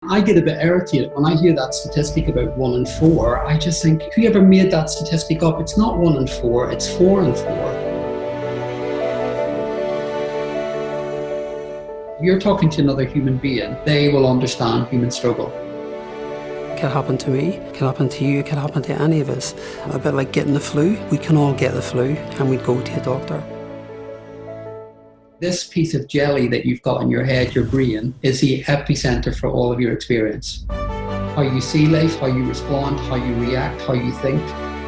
I get a bit irritated when I hear that statistic about 1 in 4. I just think, whoever made that statistic up, it's not 1 in 4, it's 4 in 4. If you're talking to another human being, they will understand human struggle. It could happen to me, it could happen to you, it could happen to any of us. A bit like getting the flu. We can all get the flu and we'd go to a doctor. This piece of jelly that you've got in your head, your brain, is the epicenter for all of your experience. How you see life, how you respond, how you react, how you think.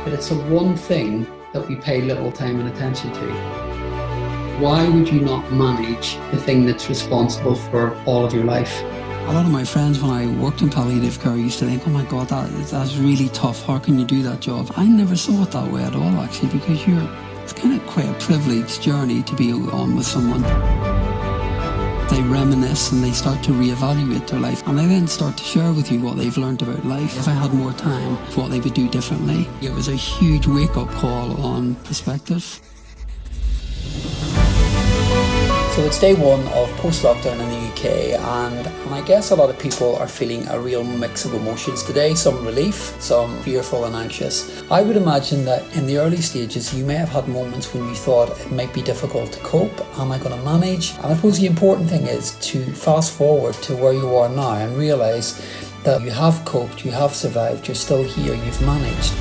But it's the one thing that we pay little time and attention to. Why would you not manage the thing that's responsible for all of your life? A lot of my friends, when I worked in palliative care, used to think, oh my God, that's really tough. How can you do that job? I never saw it that way at all, actually, because it's kind of quite a privileged journey to be on with someone. They reminisce and they start to reevaluate their life, and they then start to share with you what they've learned about life. If I had more time, what they would do differently. It was a huge wake-up call on perspective. So it's day one of post-lockdown in the UK, and I guess a lot of people are feeling a real mix of emotions today. Some relief, some fearful and anxious. I would imagine that in the early stages you may have had moments when you thought it might be difficult to cope. Am I going to manage? And I suppose the important thing is to fast forward to where you are now and realise that you have coped, you have survived, you're still here, you've managed.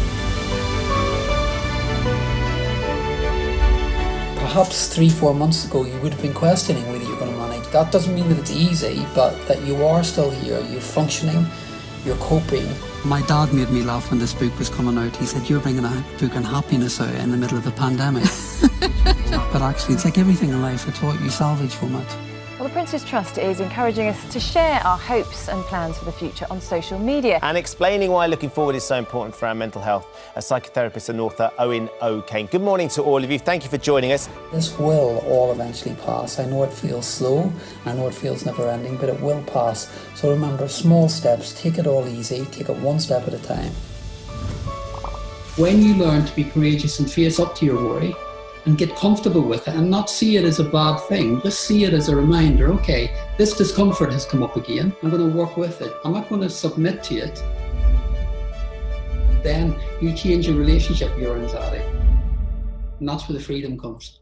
Perhaps 3-4 months ago you would have been questioning whether you're going to manage. That doesn't mean that it's easy, but that you are still here, you're functioning, you're coping. My dad made me laugh when this book was coming out. He said, you're bringing a book on happiness out in the middle of a pandemic. But actually it's like everything in life, it's what you salvage from it. Well, the Prince's Trust is encouraging us to share our hopes and plans for the future on social media. And explaining why looking forward is so important for our mental health, a psychotherapist and author, Owen O'Kane. Good morning to all of you. Thank you for joining us. This will all eventually pass. I know it feels slow, I know it feels never ending, but it will pass. So remember, small steps, take it all easy, take it one step at a time. When you learn to be courageous and face up to your worry, and get comfortable with it and not see it as a bad thing. Just see it as a reminder, okay, this discomfort has come up again. I'm going to work with it. I'm not going to submit to it. Then you change your relationship with your anxiety. And that's where the freedom comes.